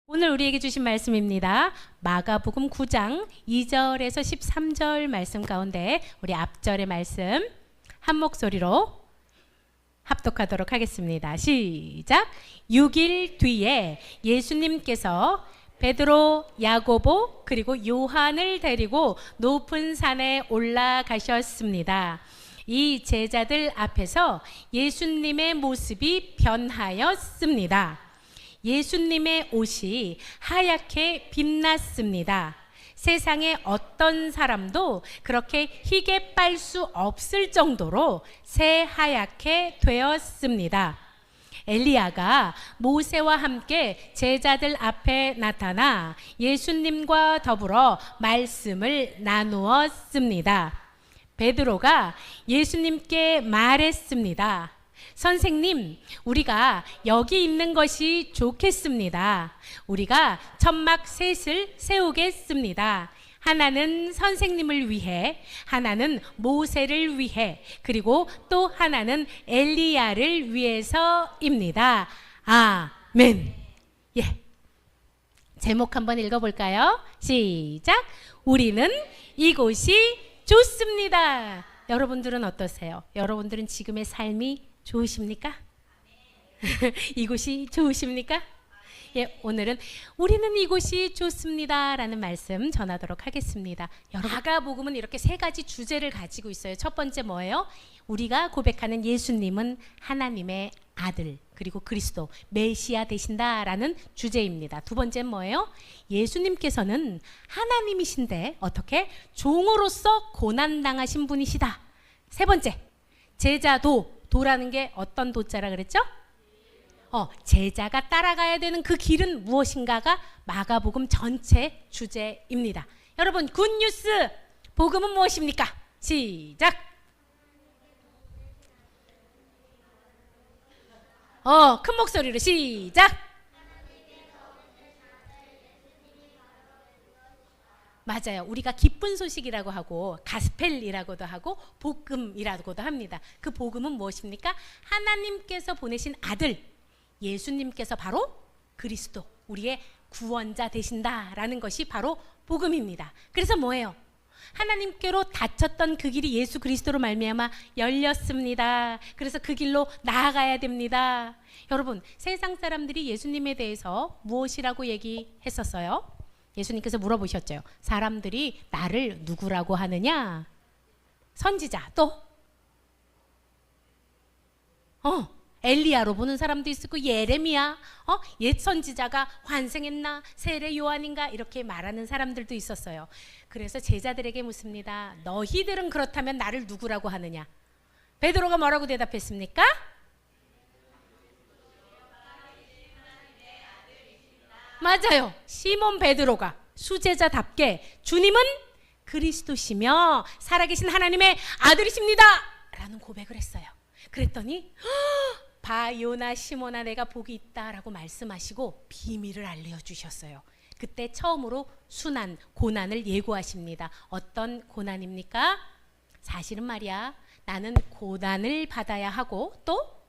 오늘 우리에게 주신 말씀입니다. 마가복음 9장 2절에서 13절 말씀 가운데 우리 앞절의 말씀 한 목소리로 합독하도록 하겠습니다. 시작! 6일 뒤에 예수님께서 베드로, 야고보 그리고 요한을 데리고 높은 산에 올라가셨습니다. 이 제자들 앞에서 예수님의 모습이 변하였습니다. 예수님의 옷이 하얗게 빛났습니다. 세상에 어떤 사람도 그렇게 희게 빨 수 없을 정도로 새하얗게 되었습니다. 엘리야가 모세와 함께 제자들 앞에 나타나 예수님과 더불어 말씀을 나누었습니다. 베드로가 예수님께 말했습니다. 선생님, 우리가 여기 있는 것이 좋겠습니다. 우리가 천막 셋을 세우겠습니다. 하나는 선생님을 위해, 하나는 모세를 위해, 그리고 또 하나는 엘리야를 위해서입니다. 아멘. 예. 제목 한번 읽어볼까요? 시작. 우리는 이곳이 좋습니다. 여러분들은 어떠세요? 여러분들은 지금의 삶이 좋으십니까? 이곳이 좋으십니까? 예, 오늘은 우리는 이곳이 좋습니다 라는 말씀 전하도록 하겠습니다. 마가복음은 이렇게 세 가지 주제를 가지고 있어요. 첫 번째 뭐예요? 우리가 고백하는 예수님은 하나님의 아들 그리고 그리스도 메시아 되신다라는 주제입니다. 두 번째는 뭐예요? 예수님께서는 하나님이신데 어떻게? 종으로서 고난당하신 분이시다. 세 번째, 제자도, 도라는 게 어떤 도자라 그랬죠? 제자가 따라가야 되는 그 길은 무엇인가가 마가복음 전체 주제입니다. 여러분, 굿뉴스! 복음은 무엇입니까? 시작! 큰 목소리로 시작! 맞아요. 우리가 기쁜 소식이라고 하고 가스펠이라고도 하고 복음이라고도 합니다. 그 복음은 무엇입니까? 하나님께서 보내신 아들 예수님께서 바로 그리스도, 우리의 구원자 되신다라는 것이 바로 복음입니다. 그래서 뭐예요? 하나님께로 닫혔던 그 길이 예수 그리스도로 말미암아 열렸습니다. 그래서 그 길로 나아가야 됩니다. 여러분, 세상 사람들이 예수님에 대해서 무엇이라고 얘기했었어요? 예수님께서 물어보셨죠. 사람들이 나를 누구라고 하느냐? 선지자, 또 엘리야로 보는 사람도 있었고, 예레미야, 옛 선지자가 환생했나, 세례 요한인가, 이렇게 말하는 사람들도 있었어요. 그래서 제자들에게 묻습니다. 너희들은 그렇다면 나를 누구라고 하느냐? 베드로가 뭐라고 대답했습니까? 맞아요. 시몬 베드로가 수제자답게 주님은 그리스도시며 살아계신 하나님의 아들이십니다 라는 고백을 했어요. 그랬더니 바요나 시몬아 내가 복이 있다라고 말씀하시고 비밀을 알려주셨어요. 그때 처음으로 순환, 고난을 예고하십니다. 어떤 고난입니까? 사실은 말이야, 나는 고난을 받아야 하고 또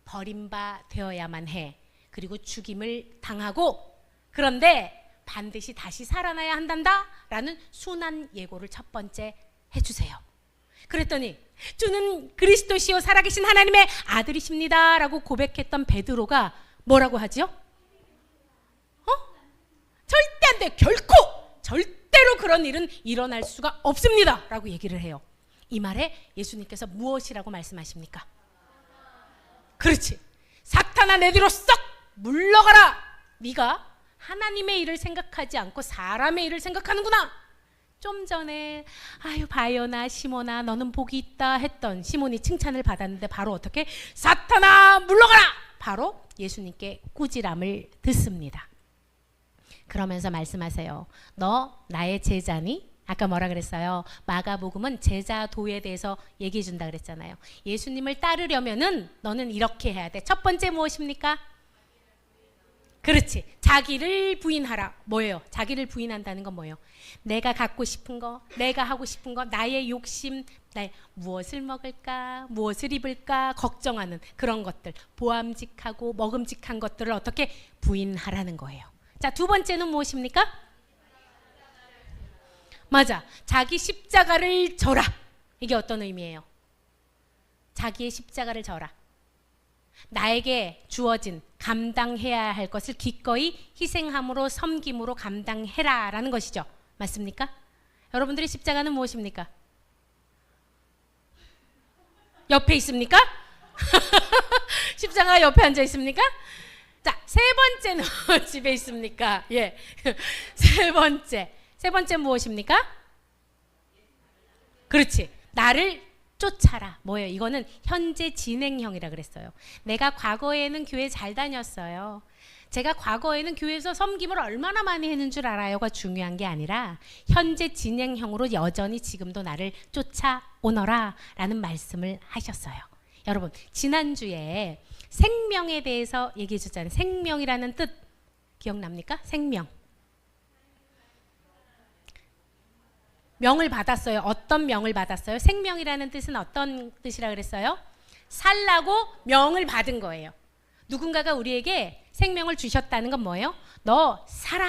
버림바 되어야만 해. 그리고 죽임을 당하고, 그런데 반드시 다시 살아나야 한단다 라는 순환 예고를 첫 번째 해주세요. 그랬더니 주는 그리스도시요 살아계신 하나님의 아들이십니다 라고 고백했던 베드로가 뭐라고 하죠? 절대 안 돼, 결코 절대로 그런 일은 일어날 수가 없습니다 라고 얘기를 해요. 이 말에 예수님께서 무엇이라고 말씀하십니까? 그렇지, 사탄아 내 뒤로 썩 물러가라. 네가 하나님의 일을 생각하지 않고 사람의 일을 생각하는구나. 좀 전에 아유 바요나 시몬아 너는 복이 있다 했던 시몬이 칭찬을 받았는데 바로 어떻게? 사탄아 물러가라. 바로 예수님께 꾸지람을 듣습니다. 그러면서 말씀하세요. 너 나의 제자니? 아까 뭐라 그랬어요? 마가복음은 제자도에 대해서 얘기해 준다 그랬잖아요. 예수님을 따르려면은 너는 이렇게 해야 돼. 첫 번째 무엇입니까? 그렇지, 자기를 부인하라. 뭐예요? 자기를 부인한다는 건 뭐예요? 내가 갖고 싶은 거, 내가 하고 싶은 거, 나의 욕심, 무엇을 먹을까, 무엇을 입을까 걱정하는 그런 것들, 보암직하고 먹음직한 것들을 어떻게 부인하라는 거예요. 자, 두 번째는 무엇입니까? 맞아. 자기 십자가를 져라. 이게 어떤 의미예요? 자기의 십자가를 져라. 나에게 주어진 감당해야 할 것을 기꺼이 희생함으로 섬김으로 감당해라 라는 것이죠. 맞습니까? 여러분들의 십자가는 무엇입니까? 옆에 있습니까? 십자가 옆에 앉아 있습니까? 자, 세 번째는 집에 있습니까? 예. 세 번째 무엇입니까? 그렇지. 나를 쫓아라. 뭐예요? 이거는 현재 진행형이라 그랬어요. 내가 과거에는 교회 잘 다녔어요. 제가 과거에는 교회에서 섬김을 얼마나 많이 했는 줄 알아요가 중요한 게 아니라 현재 진행형으로 여전히 지금도 나를 쫓아오너라 라는 말씀을 하셨어요. 여러분, 지난주에 생명에 대해서 얘기해 줬잖아요. 생명이라는 뜻 기억납니까? 생명. 명을 받았어요. 어떤 명을 받았어요? 생명이라는 뜻은 어떤 뜻이라 그랬어요? 살라고 명을 받은 거예요. 누군가가 우리에게 생명을 주셨다는 건 뭐예요? 너 살아.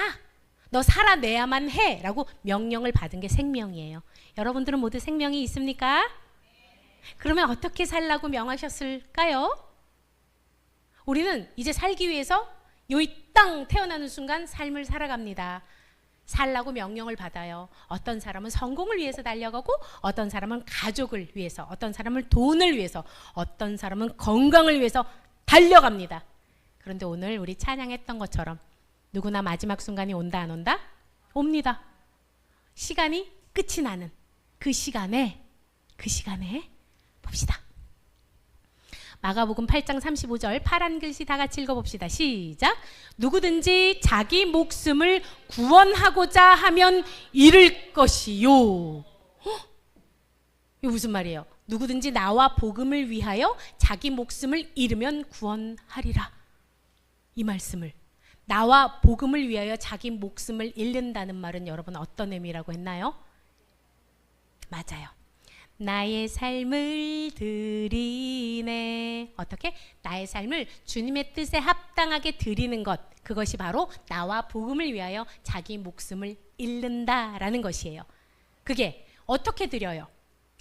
너 살아내야만 해 라고 명령을 받은 게 생명이에요. 여러분들은 모두 생명이 있습니까? 그러면 어떻게 살라고 명하셨을까요? 우리는 이제 살기 위해서 이 땅 태어나는 순간 삶을 살아갑니다. 살라고 명령을 받아요. 어떤 사람은 성공을 위해서 달려가고, 어떤 사람은 가족을 위해서, 어떤 사람은 돈을 위해서, 어떤 사람은 건강을 위해서 달려갑니다. 그런데 오늘 우리 찬양했던 것처럼 누구나 마지막 순간이 온다 안 온다? 옵니다. 시간이 끝이 나는 그 시간에 봅시다. 마가복음 8장 35절 파란 글씨 다 같이 읽어봅시다. 시작. 누구든지 자기 목숨을 구원하고자 하면 잃을 것이요. 이거 무슨 말이에요? 누구든지 나와 복음을 위하여 자기 목숨을 잃으면 구원하리라. 이 말씀을, 나와 복음을 위하여 자기 목숨을 잃는다는 말은 여러분 어떤 의미라고 했나요? 맞아요. 나의 삶을 드리네. 어떻게? 나의 삶을 주님의 뜻에 합당하게 드리는 것, 그것이 바로 나와 복음을 위하여 자기 목숨을 잃는다라는 것이에요. 그게 어떻게 드려요?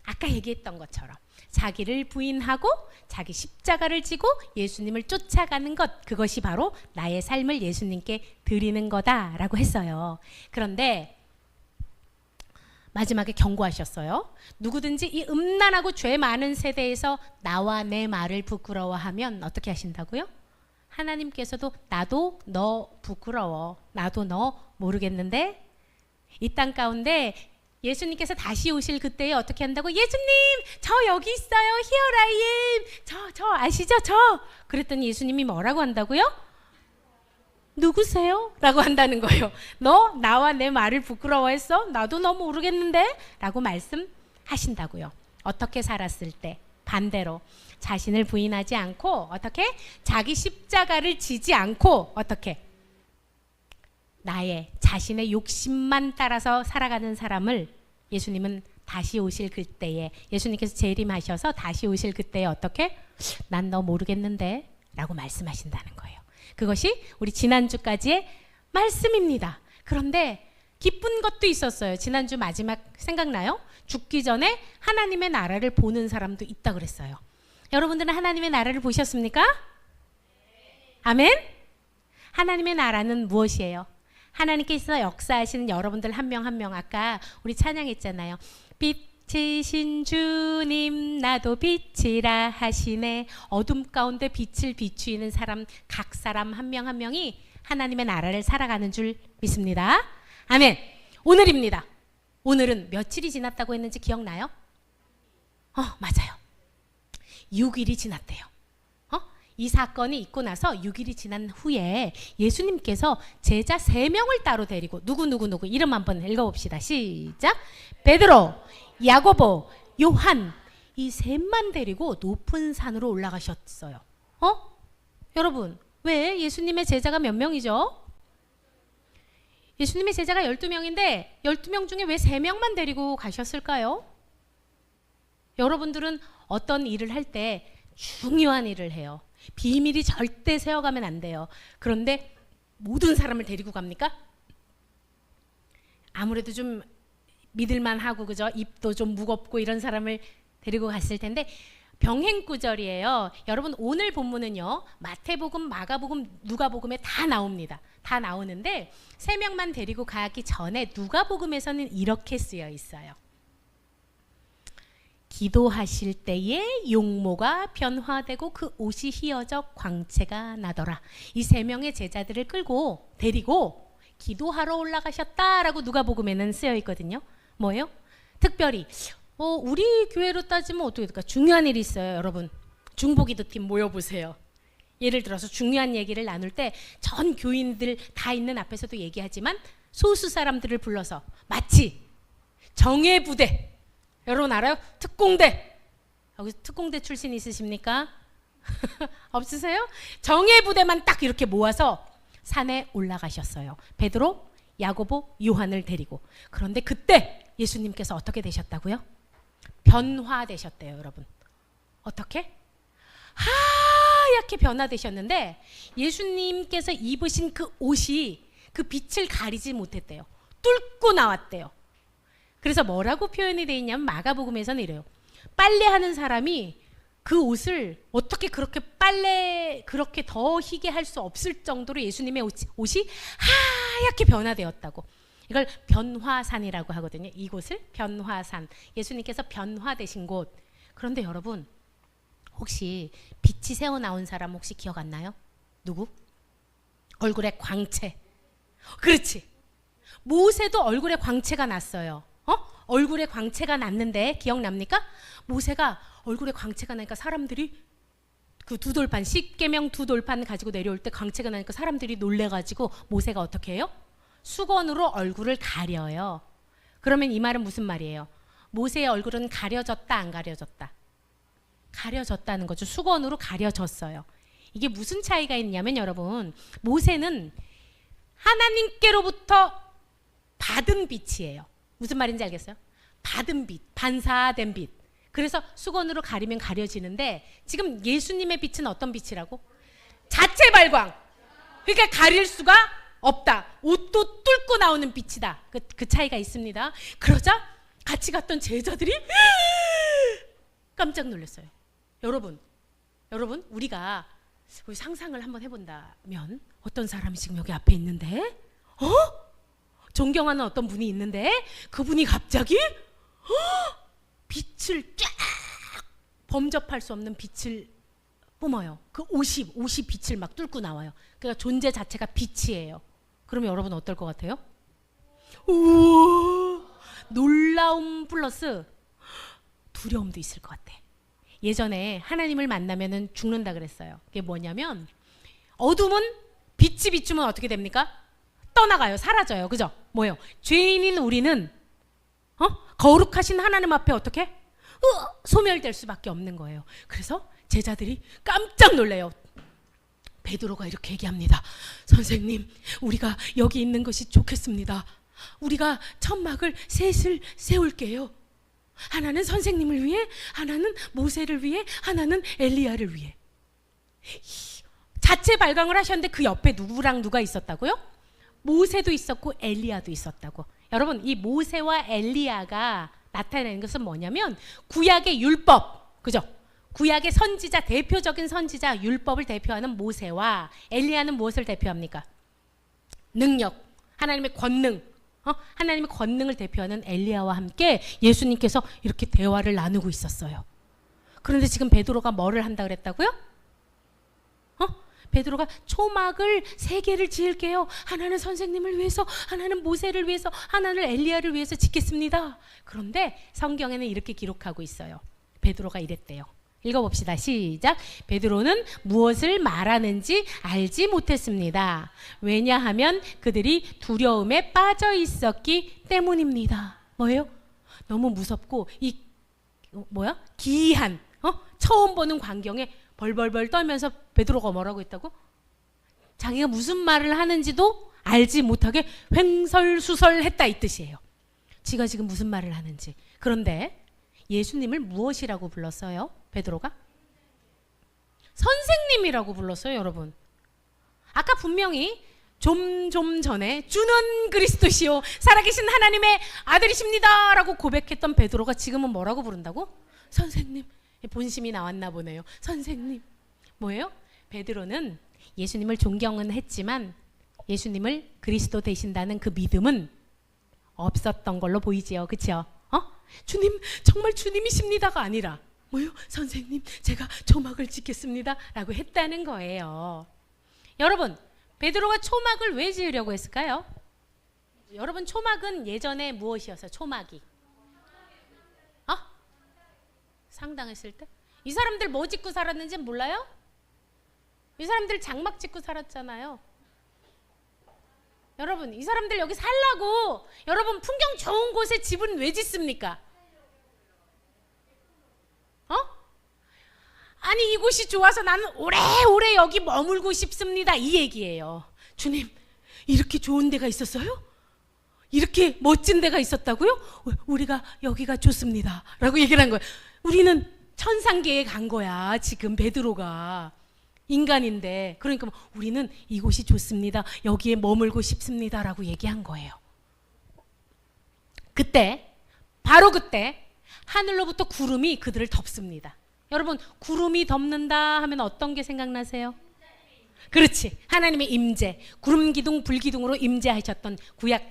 아까 얘기했던 것처럼 자기를 부인하고 자기 십자가를 지고 예수님을 쫓아가는 것, 그것이 바로 나의 삶을 예수님께 드리는 거다라고 했어요. 그런데 마지막에 경고하셨어요. 누구든지 이 음란하고 죄 많은 세대에서 나와 내 말을 부끄러워하면 어떻게 하신다고요? 하나님께서도 나도 너 부끄러워, 나도 너 모르겠는데, 이 땅 가운데 예수님께서 다시 오실 그때에 어떻게 한다고? 예수님 저 여기 있어요. Here I am. 저 아시죠? 저. 그랬더니 예수님이 뭐라고 한다고요? 누구세요? 라고 한다는 거예요. 너 나와 내 말을 부끄러워했어? 나도 너 모르겠는데? 라고 말씀하신다고요. 어떻게 살았을 때? 반대로 자신을 부인하지 않고 어떻게? 자기 십자가를 지지 않고 어떻게? 나의 자신의 욕심만 따라서 살아가는 사람을 예수님은 다시 오실 그때에, 예수님께서 재림하셔서 다시 오실 그때에 어떻게? 난 너 모르겠는데? 라고 말씀하신다는 거예요. 그것이 우리 지난주까지의 말씀입니다. 그런데 기쁜 것도 있었어요. 지난주 마지막 생각나요? 죽기 전에 하나님의 나라를 보는 사람도 있다 그랬어요. 여러분들은 하나님의 나라를 보셨습니까? 아멘? 하나님의 나라는 무엇이에요? 하나님께서 역사하시는 여러분들 한 명 한 명, 아까 우리 찬양했잖아요. 빛이신 주님 나도 빛이라 하시네. 어둠 가운데 빛을 비추이는 사람, 각 사람 한 명 한 명이 하나님의 나라를 살아가는 줄 믿습니다. 아멘. 오늘입니다. 오늘은 며칠이 지났다고 했는지 기억나요? 맞아요. 6일이 지났대요. 이 사건이 있고 나서 6일이 지난 후에 예수님께서 제자 3명을 따로 데리고 누구 이름 한번 읽어봅시다. 시작. 베드로, 야고보, 요한, 이 셋만 데리고 높은 산으로 올라가셨어요. 여러분, 왜 예수님의 제자가 몇 명이죠? 예수님의 제자가 12명인데 12명 중에 왜 3명만 데리고 가셨을까요? 여러분들은 어떤 일을 할 때 중요한 일을 해요. 비밀이 절대 세워가면 안 돼요. 그런데 모든 사람을 데리고 갑니까? 아무래도 좀 믿을만하고 그죠? 입도 좀 무겁고 이런 사람을 데리고 갔을 텐데 병행구절이에요. 여러분 오늘 본문은요 마태복음, 마가복음, 누가복음에 다 나옵니다. 다 나오는데 3명만 데리고 가기 전에 누가복음에서는 이렇게 쓰여 있어요. 기도하실 때에 용모가 변화되고 그 옷이 휘어져 광채가 나더라. 이 3명의 제자들을 끌고 데리고 기도하러 올라가셨다라고 누가복음에는 쓰여 있거든요. 뭐예요? 특별히 우리 교회로 따지면 어떻게 될까? 중요한 일이 있어요, 여러분. 중보기도팀 모여보세요. 예를 들어서 중요한 얘기를 나눌 때 전 교인들 다 있는 앞에서도 얘기하지만 소수 사람들을 불러서 마치 정예부대, 여러분 알아요? 특공대. 여기 특공대 출신 있으십니까? 없으세요? 정예부대만 딱 이렇게 모아서 산에 올라가셨어요. 베드로, 야고보, 요한을 데리고. 그런데 그때 예수님께서 어떻게 되셨다고요? 변화되셨대요, 여러분. 어떻게? 하얗게 변화되셨는데 예수님께서 입으신 그 옷이 그 빛을 가리지 못했대요. 뚫고 나왔대요. 그래서 뭐라고 표현이 되어 있냐면 마가복음에서는 이래요. 빨래하는 사람이 그 옷을 어떻게 그렇게 그렇게 더 희게 할 수 없을 정도로 예수님의 옷이 하얗게 변화되었다고. 이걸 변화산이라고 하거든요. 이곳을 변화산. 예수님께서 변화되신 곳. 그런데 여러분 혹시 빛이 새어 나온 사람 혹시 기억 안 나요? 누구? 얼굴에 광채. 그렇지. 모세도 얼굴에 광채가 났어요. 얼굴에 광채가 났는데 기억납니까? 모세가 얼굴에 광채가 나니까 사람들이 그 두 돌판, 십계명 두 돌판 가지고 내려올 때 광채가 나니까 사람들이 놀래가지고 모세가 어떻게 해요? 수건으로 얼굴을 가려요. 그러면 이 말은 무슨 말이에요? 모세의 얼굴은 가려졌다, 안 가려졌다? 가려졌다는 거죠. 수건으로 가려졌어요. 이게 무슨 차이가 있냐면 여러분, 모세는 하나님께로부터 받은 빛이에요. 무슨 말인지 알겠어요? 받은 빛, 반사된 빛. 그래서 수건으로 가리면 가려지는데 지금 예수님의 빛은 어떤 빛이라고? 자체 발광. 그러니까 가릴 수가 없다. 옷도 뚫고 나오는 빛이다. 그 차이가 있습니다. 그러자 같이 갔던 제자들이 깜짝 놀랐어요. 여러분 우리가 상상을 한번 해본다면 어떤 사람이 지금 여기 앞에 있는데 존경하는 어떤 분이 있는데 그분이 갑자기 빛을 쫙 범접할 수 없는 빛을 뿜어요. 그 옷이 빛을 막 뚫고 나와요. 그러니까 존재 자체가 빛이에요. 그러면 여러분 어떨 것 같아요? 우와, 놀라움 플러스 두려움도 있을 것 같아. 예전에 하나님을 만나면은 죽는다 그랬어요. 그게 뭐냐면 어둠은 빛이 비추면 어떻게 됩니까? 떠나가요. 사라져요. 그죠? 뭐예요? 죄인인 우리는 거룩하신 하나님 앞에 어떻게? 소멸될 수밖에 없는 거예요. 그래서 제자들이 깜짝 놀래요. 베드로가 이렇게 얘기합니다. 선생님, 우리가 여기 있는 것이 좋겠습니다. 우리가 천막을 셋을 세울게요. 하나는 선생님을 위해, 하나는 모세를 위해, 하나는 엘리야를 위해. 자체 발광을 하셨는데 그 옆에 누구랑 누가 있었다고요? 모세도 있었고 엘리야도 있었다고. 여러분, 이 모세와 엘리야가 나타내는 것은 뭐냐면 구약의 율법, 그죠? 구약의 선지자, 대표적인 선지자 율법을 대표하는 모세와 엘리야는 무엇을 대표합니까? 능력, 하나님의 권능, 하나님의 권능을 대표하는 엘리야와 함께 예수님께서 이렇게 대화를 나누고 있었어요. 그런데 지금 베드로가 뭐를 한다 그랬다고요? 베드로가 초막을 3개를 지을게요. 하나는 선생님을 위해서, 하나는 모세를 위해서, 하나는 엘리야를 위해서 짓겠습니다. 그런데 성경에는 이렇게 기록하고 있어요. 베드로가 이랬대요. 읽어봅시다. 시작. 베드로는 무엇을 말하는지 알지 못했습니다. 왜냐하면 그들이 두려움에 빠져 있었기 때문입니다. 뭐예요? 너무 무섭고 기이한 처음 보는 광경에 벌벌벌 떨면서 베드로가 뭐라고 했다고? 자기가 무슨 말을 하는지도 알지 못하게 횡설수설했다 이 뜻이에요. 지가 지금 무슨 말을 하는지. 그런데 예수님을 무엇이라고 불렀어요? 베드로가? 선생님이라고 불렀어요, 여러분. 아까 분명히 좀 전에 주는 그리스도시요 살아계신 하나님의 아들이십니다 라고 고백했던 베드로가 지금은 뭐라고 부른다고? 선생님. 본심이 나왔나 보네요. 선생님. 뭐예요? 베드로는 예수님을 존경은 했지만 예수님을 그리스도 되신다는 그 믿음은 없었던 걸로 보이지요. 그렇죠? 주님 정말 주님이십니다가 아니라 뭐요? 선생님 제가 초막을 지켰습니다 라고 했다는 거예요. 여러분 베드로가 초막을 왜 지으려고 했을까요? 여러분 초막은 예전에 무엇이었어요? 초막이 상당했을 때? 이 사람들 뭐 짓고 살았는지 몰라요? 이 사람들 장막 짓고 살았잖아요. 여러분 이 사람들 여기 살라고 여러분 풍경 좋은 곳에 집은 왜 짓습니까? 아니 이곳이 좋아서 나는 오래오래 여기 머물고 싶습니다 이 얘기예요. 주님 이렇게 좋은 데가 있었어요? 이렇게 멋진 데가 있었다고요? 우리가 여기가 좋습니다 라고 얘기를 한 거예요. 우리는 천상계에 간 거야 지금 베드로가. 인간인데 그러니까 우리는 이곳이 좋습니다 여기에 머물고 싶습니다 라고 얘기한 거예요. 그때 바로 그때 하늘로부터 구름이 그들을 덮습니다. 여러분 구름이 덮는다 하면 어떤 게 생각나세요? 그렇지 하나님의 임재 구름기둥 불기둥으로 임재하셨던 구약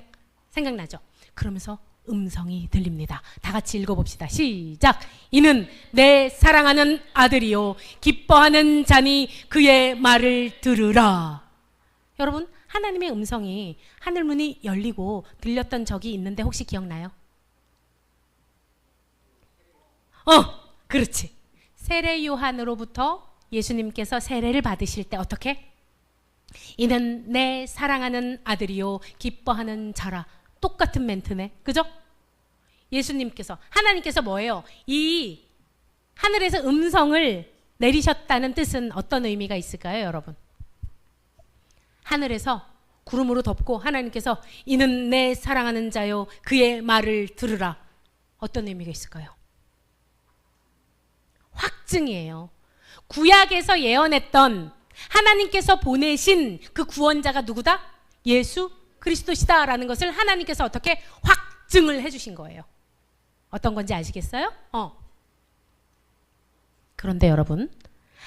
생각나죠? 그러면서 음성이 들립니다. 다 같이 읽어봅시다. 시작. 이는 내 사랑하는 아들이요 기뻐하는 자니 그의 말을 들으라. 여러분 하나님의 음성이 하늘문이 열리고 들렸던 적이 있는데 혹시 기억나요? 그렇지. 세례 요한으로부터 예수님께서 세례를 받으실 때 어떻게? 이는 내 사랑하는 아들이요 기뻐하는 자라. 똑같은 멘트네. 그죠? 예수님께서 하나님께서 뭐예요? 이 하늘에서 음성을 내리셨다는 뜻은 어떤 의미가 있을까요, 여러분? 하늘에서 구름으로 덮고 하나님께서 이는 내 사랑하는 자요 그의 말을 들으라. 어떤 의미가 있을까요? 확증이에요. 구약에서 예언했던 하나님께서 보내신 그 구원자가 누구다? 예수 그리스도시다라는 것을 하나님께서 어떻게 확증을 해주신 거예요. 어떤 건지 아시겠어요? 그런데 여러분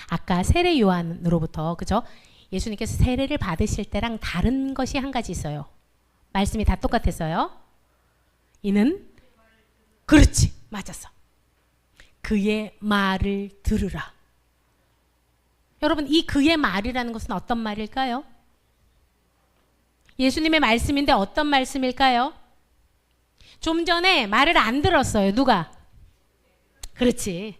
아까 세례 요한으로부터 그죠? 예수님께서 세례를 받으실 때랑 다른 것이 한 가지 있어요. 말씀이 다 똑같았어요. 이는 그렇지 맞았어. 그의 말을 들으라. 여러분 이 그의 말이라는 것은 어떤 말일까요? 예수님의 말씀인데 어떤 말씀일까요? 좀 전에 말을 안 들었어요. 누가? 그렇지.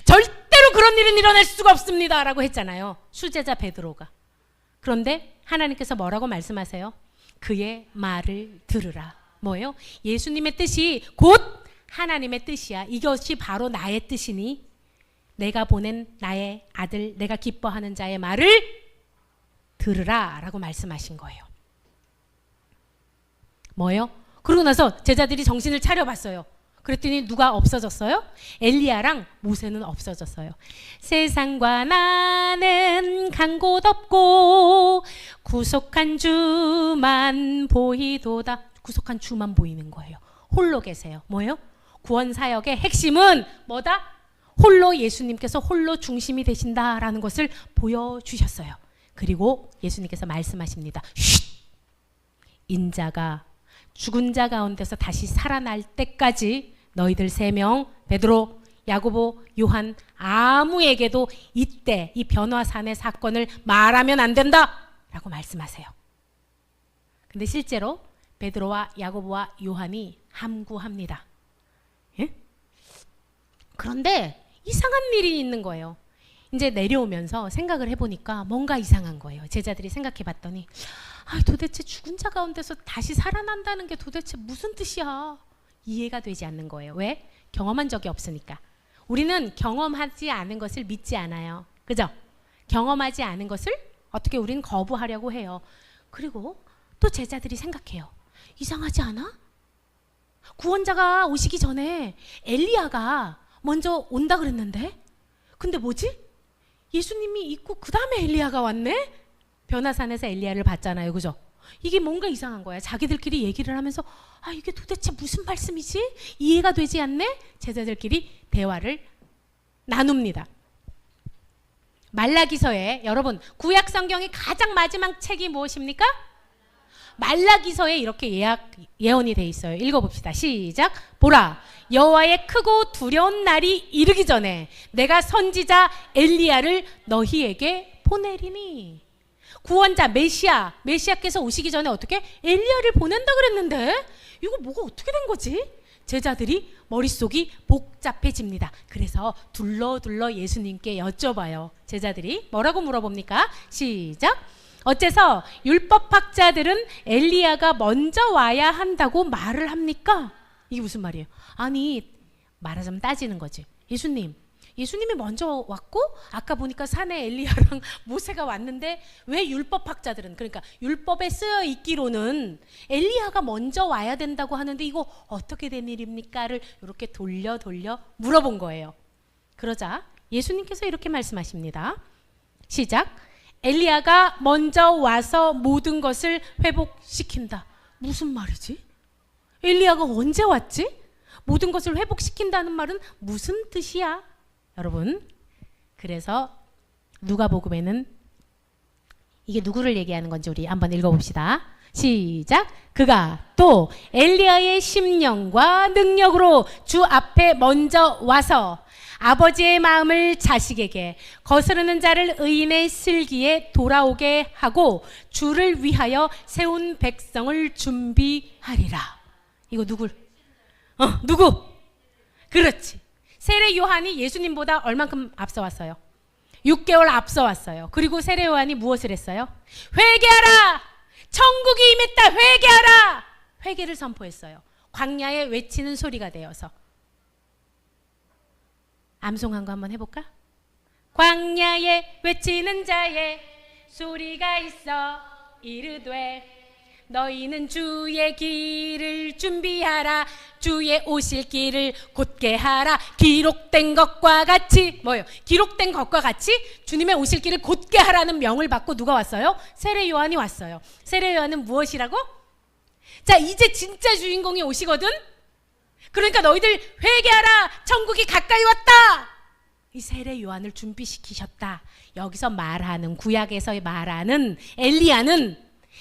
절대로 그런 일은 일어날 수가 없습니다 라고 했잖아요. 수제자 베드로가. 그런데 하나님께서 뭐라고 말씀하세요? 그의 말을 들으라. 뭐예요? 예수님의 뜻이 곧 하나님의 뜻이야. 이것이 바로 나의 뜻이니 내가 보낸 나의 아들 내가 기뻐하는 자의 말을 들으라 라고 말씀하신 거예요. 뭐예요? 그러고 나서 제자들이 정신을 차려봤어요. 그랬더니 누가 없어졌어요? 엘리야랑 모세는 없어졌어요. 세상과 나는 간 곳 없고 구속한 주만 보이도다. 구속한 주만 보이는 거예요. 홀로 계세요. 뭐예요? 구원 사역의 핵심은 뭐다? 홀로 예수님께서 홀로 중심이 되신다라는 것을 보여주셨어요. 그리고 예수님께서 말씀하십니다. 쉿! 인자가 죽은 자 가운데서 다시 살아날 때까지 너희들 3명 베드로, 야고보, 요한 아무에게도 이때 이 변화산의 사건을 말하면 안 된다 라고 말씀하세요. 근데 실제로 베드로와 야고보와 요한이 함구합니다. 예? 그런데 이상한 일이 있는 거예요. 이제 내려오면서 생각을 해보니까 뭔가 이상한 거예요. 제자들이 생각해봤더니 도대체 죽은 자 가운데서 다시 살아난다는 게 도대체 무슨 뜻이야? 이해가 되지 않는 거예요. 왜? 경험한 적이 없으니까. 우리는 경험하지 않은 것을 믿지 않아요. 그죠? 경험하지 않은 것을 어떻게 우리는 거부하려고 해요. 그리고 또 제자들이 생각해요. 이상하지 않아? 구원자가 오시기 전에 엘리야가 먼저 온다 그랬는데 근데 뭐지? 예수님이 있고 그 다음에 엘리야가 왔네? 변화산에서 엘리야를 봤잖아요. 그죠? 이게 뭔가 이상한 거야. 자기들끼리 얘기를 하면서 아, 이게 도대체 무슨 말씀이지? 이해가 되지 않네? 제자들끼리 대화를 나눕니다. 말라기서에, 여러분, 구약 성경의 가장 마지막 책이 무엇입니까? 말라기서에 이렇게 예언이 돼 있어요. 읽어봅시다. 시작. 보라, 여호와의 크고 두려운 날이 이르기 전에 내가 선지자 엘리야를 너희에게 보내리니. 구원자 메시아께서 오시기 전에 어떻게 엘리야를 보낸다 그랬는데 이거 뭐가 어떻게 된 거지? 제자들이 머릿속이 복잡해집니다. 그래서 둘러 예수님께 여쭤봐요. 제자들이 뭐라고 물어봅니까? 시작. 어째서 율법학자들은 엘리야가 먼저 와야 한다고 말을 합니까? 이게 무슨 말이에요? 아니, 말하자면 따지는 거지. 예수님이 먼저 왔고 아까 보니까 산에 엘리야랑 모세가 왔는데 왜 율법학자들은, 그러니까 율법에 쓰여 있기로는 엘리야가 먼저 와야 된다고 하는데 이거 어떻게 된 일입니까?를 이렇게 돌려 물어본 거예요. 그러자 예수님께서 이렇게 말씀하십니다. 시작. 엘리야가 먼저 와서 모든 것을 회복시킨다. 무슨 말이지? 엘리야가 언제 왔지? 모든 것을 회복시킨다는 말은 무슨 뜻이야? 여러분, 그래서 누가복음에는 이게 누구를 얘기하는 건지 우리 한번 읽어봅시다. 시작. 그가 또 엘리야의 심령과 능력으로 주 앞에 먼저 와서 아버지의 마음을 자식에게, 거스르는 자를 의인의 슬기에 돌아오게 하고 주를 위하여 세운 백성을 준비하리라. 이거 누구? 그렇지. 세례 요한이 예수님보다 얼만큼 앞서 왔어요? 6개월 앞서 왔어요. 그리고 세례 요한이 무엇을 했어요? 회개하라! 천국이 임했다! 회개하라! 회개를 선포했어요. 광야에 외치는 소리가 되어서. 암송한 거 한번 해볼까? 광야에 외치는 자의 소리가 있어 이르되 너희는 주의 길을 준비하라. 주의 오실 길을 곧게 하라. 기록된 것과 같이, 뭐예요? 기록된 것과 같이 주님의 오실 길을 곧게 하라는 명을 받고 누가 왔어요? 세례 요한이 왔어요. 세례 요한은 무엇이라고? 자, 이제 진짜 주인공이 오시거든? 그러니까 너희들 회개하라. 천국이 가까이 왔다. 이 세례 요한을 준비시키셨다. 여기서 말하는, 구약에서 말하는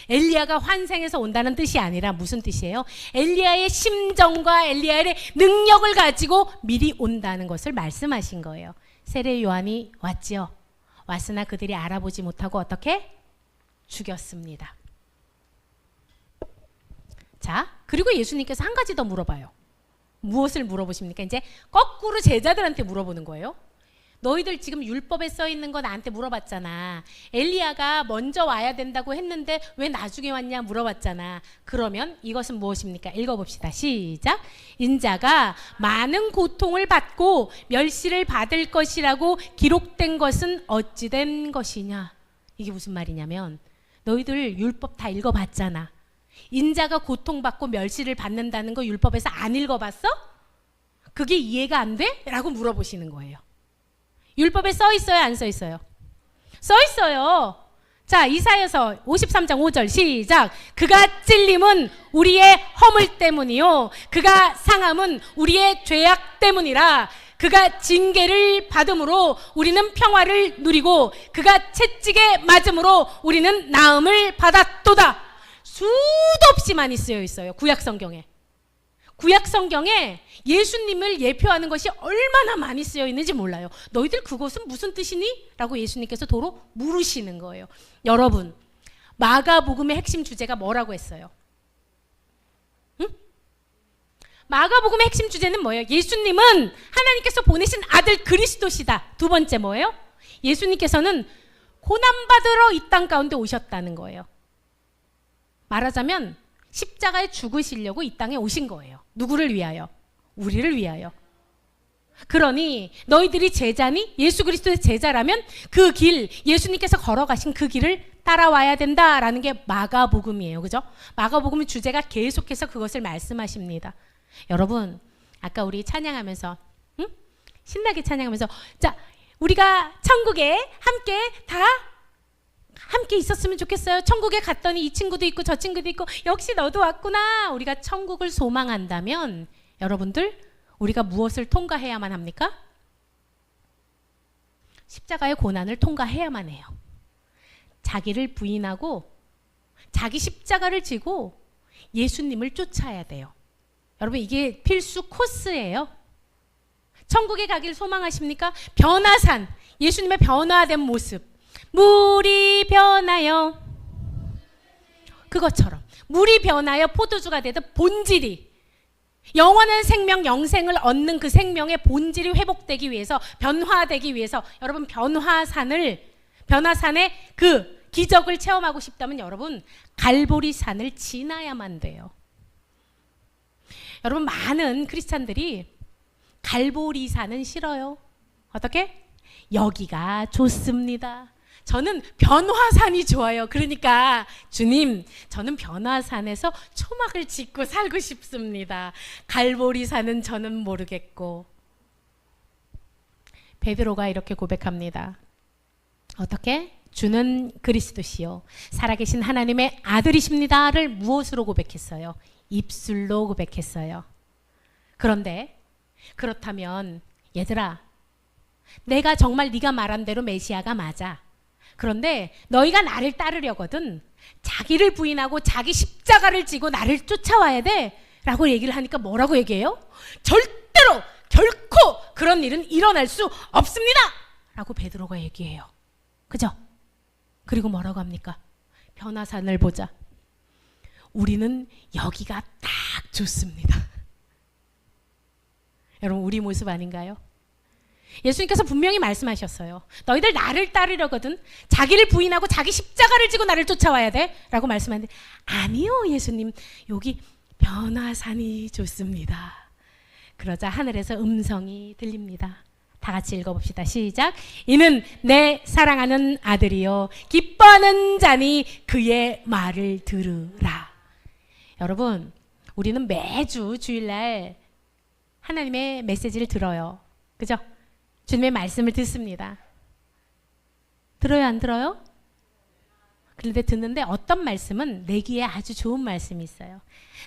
엘리야가 환생해서 온다는 뜻이 아니라 무슨 뜻이에요? 엘리야의 심정과 엘리야의 능력을 가지고 미리 온다는 것을 말씀하신 거예요. 세례 요한이 왔지요. 왔으나 그들이 알아보지 못하고 어떻게? 죽였습니다. 자, 그리고 예수님께서 한 가지 더 물어봐요. 무엇을 물어보십니까? 이제 거꾸로 제자들한테 물어보는 거예요. 너희들 지금 율법에 써 있는 거 나한테 물어봤잖아. 엘리야가 먼저 와야 된다고 했는데 왜 나중에 왔냐 물어봤잖아. 그러면 이것은 무엇입니까? 읽어봅시다. 시작. 인자가 많은 고통을 받고 멸시를 받을 것이라고 기록된 것은 어찌 된 것이냐. 이게 무슨 말이냐면 너희들 율법 다 읽어봤잖아. 인자가 고통받고 멸시를 받는다는 거 율법에서 안 읽어봤어? 그게 이해가 안 돼? 라고 물어보시는 거예요. 율법에 써 있어요? 안 써 있어요? 써 있어요. 자, 이사야서 53장 5절 시작. 그가 찔림은 우리의 허물 때문이요 그가 상함은 우리의 죄악 때문이라. 그가 징계를 받음으로 우리는 평화를 누리고 그가 채찍에 맞음으로 우리는 나음을 받았도다. 수도 없이 많이 쓰여 있어요. 구약 성경에 예수님을 예표하는 것이 얼마나 많이 쓰여 있는지 몰라요. 너희들 그것은 무슨 뜻이니? 라고 예수님께서 도로 물으시는 거예요. 여러분, 마가복음의 핵심 주제가 뭐라고 했어요? 응? 마가복음의 핵심 주제는 뭐예요? 예수님은 하나님께서 보내신 아들 그리스도시다. 두 번째 뭐예요? 예수님께서는 고난받으러 이 땅 가운데 오셨다는 거예요. 말하자면 십자가에 죽으시려고 이 땅에 오신 거예요. 누구를 위하여? 우리를 위하여. 그러니 너희들이 제자니? 예수 그리스도의 제자라면 그 길, 예수님께서 걸어가신 그 길을 따라와야 된다라는 게 마가복음이에요. 그죠? 마가복음의 주제가 계속해서 그것을 말씀하십니다. 여러분, 아까 우리 찬양하면서 신나게 찬양하면서 자, 우리가 천국에 함께 다 함께 있었으면 좋겠어요. 천국에 갔더니 이 친구도 있고 저 친구도 있고 역시 너도 왔구나. 우리가 천국을 소망한다면 여러분들 우리가 무엇을 통과해야만 합니까? 십자가의 고난을 통과해야만 해요. 자기를 부인하고 자기 십자가를 지고 예수님을 쫓아야 돼요. 여러분 이게 필수 코스예요. 천국에 가길 소망하십니까? 변화산, 예수님의 변화된 모습. 물이 변하여, 그것처럼 물이 변하여 포도주가 되듯 본질이, 영원한 생명, 영생을 얻는 그 생명의 본질이 회복되기 위해서, 변화되기 위해서 여러분 변화산의 그 기적을 체험하고 싶다면 여러분 갈보리산을 지나야만 돼요. 여러분 많은 크리스찬들이 갈보리산은 싫어요. 어떻게? 여기가 좋습니다. 저는 변화산이 좋아요. 그러니까 주님, 저는 변화산에서 초막을 짓고 살고 싶습니다. 갈보리산은 저는 모르겠고. 베드로가 이렇게 고백합니다. 어떻게? 주는 그리스도시요 살아계신 하나님의 아들이십니다를 무엇으로 고백했어요? 입술로 고백했어요. 그런데 그렇다면 얘들아, 내가 정말 네가 말한 대로 메시아가 맞아. 그런데 너희가 나를 따르려거든 자기를 부인하고 자기 십자가를 지고 나를 쫓아와야 돼 라고 얘기를 하니까 뭐라고 얘기해요? 절대로 결코 그런 일은 일어날 수 없습니다 라고 베드로가 얘기해요. 그죠? 그리고 뭐라고 합니까? 변화산을 보자. 우리는 여기가 딱 좋습니다. 여러분 우리 모습 아닌가요? 예수님께서 분명히 말씀하셨어요. 너희들 나를 따르려거든 자기를 부인하고 자기 십자가를 지고 나를 쫓아와야 돼 라고 말씀하는데, 아니요 예수님, 여기 변화산이 좋습니다. 그러자 하늘에서 음성이 들립니다. 다 같이 읽어봅시다. 시작. 이는 내 사랑하는 아들이요 기뻐하는 자니 그의 말을 들으라. 여러분 우리는 매주 주일날 하나님의 메시지를 들어요. 그죠? 주님의 말씀을 듣습니다. 들어요, 안 들어요? 그런데 듣는데 어떤 말씀은 내 귀에 아주 좋은 말씀이 있어요.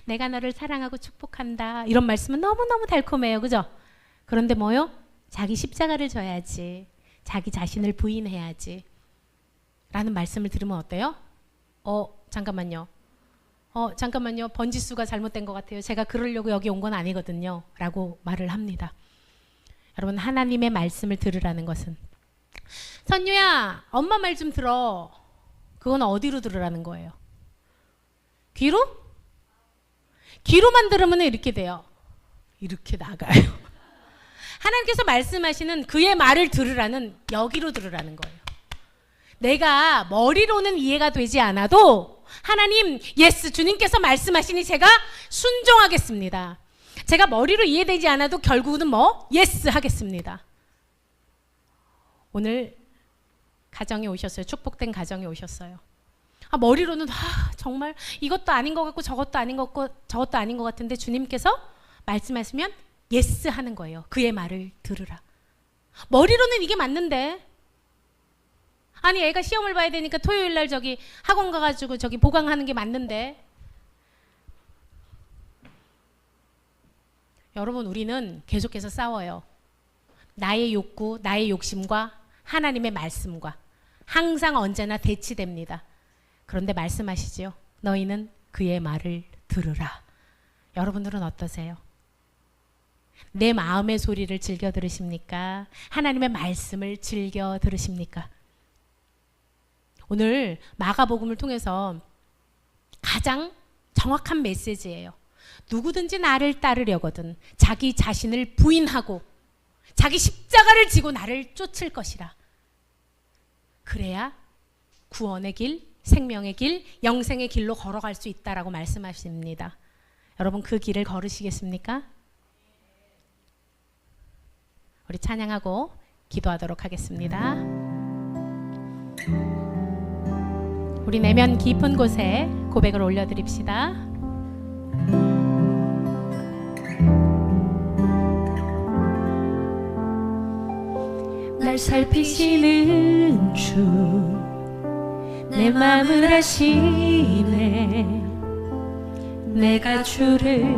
내가 너를 사랑하고 축복한다. 이런 말씀은 너무너무 달콤해요. 그죠? 그런데 뭐요? 자기 십자가를 져야지. 자기 자신을 부인해야지. 라는 말씀을 들으면 어때요? 잠깐만요. 잠깐만요. 번지수가 잘못된 것 같아요. 제가 그러려고 여기 온 건 아니거든요. 라고 말을 합니다. 여러분 하나님의 말씀을 들으라는 것은, 선유야 엄마 말 좀 들어. 그건 어디로 들으라는 거예요? 귀로? 귀로만 들으면 이렇게 돼요. 이렇게 나가요. 하나님께서 말씀하시는 그의 말을 들으라는 여기로 들으라는 거예요. 내가 머리로는 이해가 되지 않아도 하나님, 예스, 주님께서 말씀하시니 제가 순종하겠습니다. 제가 머리로 이해되지 않아도 결국은 예스 하겠습니다. 오늘 가정에 오셨어요. 축복된 가정에 오셨어요. 머리로는 정말 이것도 아닌 것 같고 저것도 아닌 것 같고 저것도 아닌 것 같은데 주님께서 말씀하시면 예스 하는 거예요. 그의 말을 들으라. 머리로는 이게 맞는데, 아니 애가 시험을 봐야 되니까 토요일날 저기 학원 가가지고 저기 보강하는 게 맞는데. 여러분 우리는 계속해서 싸워요. 나의 욕구, 나의 욕심과 하나님의 말씀과 항상 언제나 대치됩니다. 그런데 말씀하시지요. 너희는 그의 말을 들으라. 여러분들은 어떠세요? 내 마음의 소리를 즐겨 들으십니까? 하나님의 말씀을 즐겨 들으십니까? 오늘 마가복음을 통해서 가장 정확한 메시지예요. 누구든지 나를 따르려거든 자기 자신을 부인하고 자기 십자가를 지고 나를 쫓을 것이라. 그래야 구원의 길, 생명의 길, 영생의 길로 걸어갈 수 있다라고 말씀하십니다. 여러분 그 길을 걸으시겠습니까? 우리 찬양하고 기도하도록 하겠습니다. 우리 내면 깊은 곳에 고백을 올려드립시다. 날 살피시는 주, 내 맘을 아시네. 내가 주를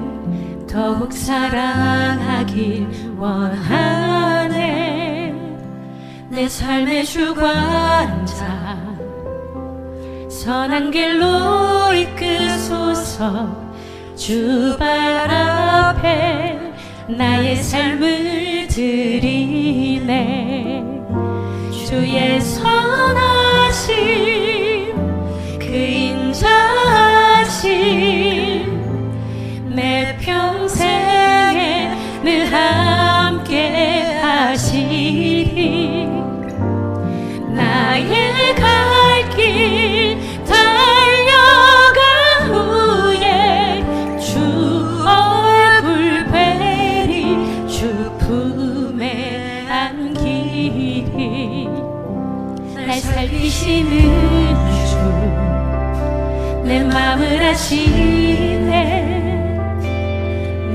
더욱 사랑하길 원하네. 내 삶의 주관자 선한 길로 이끄소서. 주 발 앞에 나의 삶을 드리네. 주의 선하심 그 인자하심 내 평생에 늘 함께 하시리. 나의 갈 길 달려간 후에 주 얼굴 뵈리. 주 품에 안기리. 날 살피시는 주 내 맘을 아시네.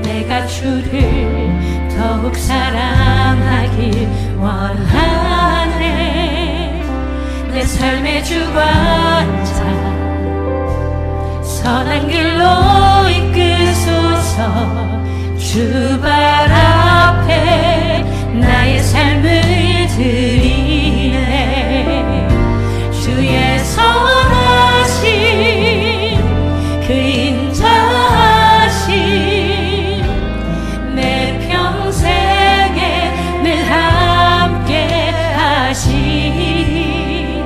내가 주를 더욱 사랑하길 원하네. 내 삶의 주관자 선한 길로 이끄소서. 주 발 앞에 나의 삶을 드리네. 주의 선하심 그 인자하심 내 평생에 늘 함께 하시리.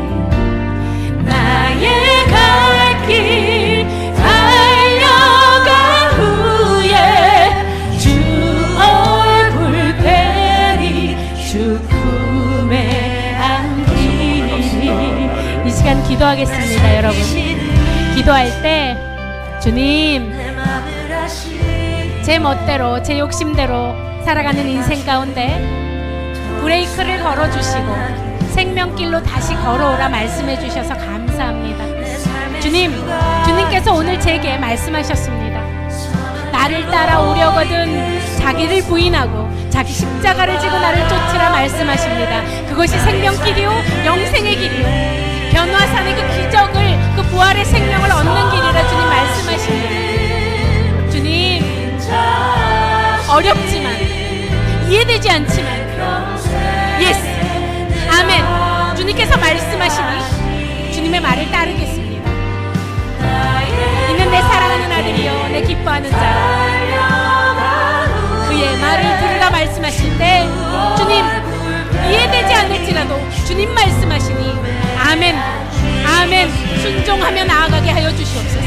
나의 갈 길 달려간 후에 주 얼굴 뵈리. 주 품에 안기리. 이 시간 기도하겠습니다. 여러분, 기도할 때 주님, 제 멋대로 제 욕심대로 살아가는 인생 가운데 브레이크를 걸어주시고 생명길로 다시 걸어오라 말씀해 주셔서 감사합니다. 주님, 주님께서 오늘 제게 말씀하셨습니다. 나를 따라오려거든 자기를 부인하고 자기 십자가를 지고 나를 쫓으라 말씀하십니다. 그것이 생명길이요 영생의 길이요 변화산의 그 기적을, 그 부활의 생명을 얻는 길이라 주님 말씀하십니다. 주님, 어렵지만 이해되지 않지만 예스, 아멘. 주님께서 말씀하시니 주님의 말을 따르겠습니다. 이는 내 사랑하는 아들이요 내 기뻐하는 자라. 그의 말을 들으라 말씀하실 때 주님, 이해되지 않을지라도 주님 말씀하시니 아멘, 아멘. 순종하며 나아가게 하여 주시옵소서.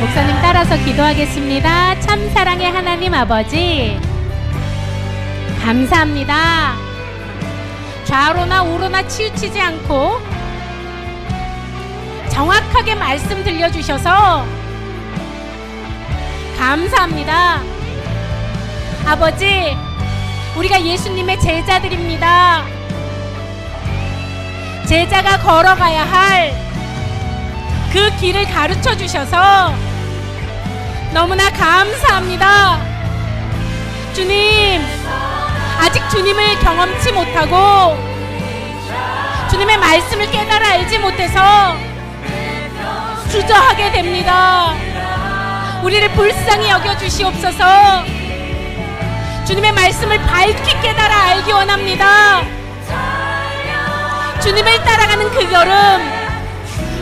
목사님 따라서 기도하겠습니다. 참 사랑의 하나님 아버지, 감사합니다. 좌로나 우로나 치우치지 않고 정확하게 말씀 들려주셔서 감사합니다. 아버지, 우리가 예수님의 제자들입니다. 제자가 걸어가야 할 그 길을 가르쳐 주셔서 너무나 감사합니다. 주님, 아직 주님을 경험치 못하고 주님의 말씀을 깨달아 알지 못해서 주저하게 됩니다. 우리를 불쌍히 여겨주시옵소서. 주님의 말씀을 밝히 깨달아 알기 원합니다. 주님을 따라가는 그 걸음,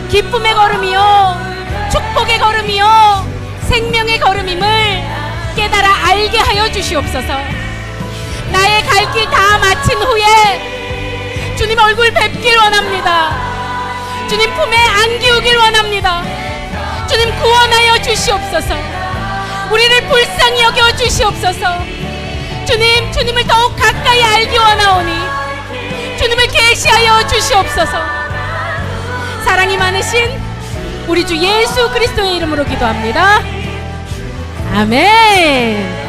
기쁨의 걸음이요 축복의 걸음이요 생명의 걸음임을 깨달아 알게 하여 주시옵소서. 나의 갈 길 다 마친 후에 주님 얼굴 뵙길 원합니다. 주님 품에 안기우길 원합니다. 주님 구원하여 주시옵소서. 우리를 불쌍히 여겨 주시옵소서. 주님, 주님을 더욱 가까이 알기 원하오니 주님을 계시하여 주시옵소서. 사랑이 많으신 우리 주 예수 그리스도의 이름으로 기도합니다. 아멘.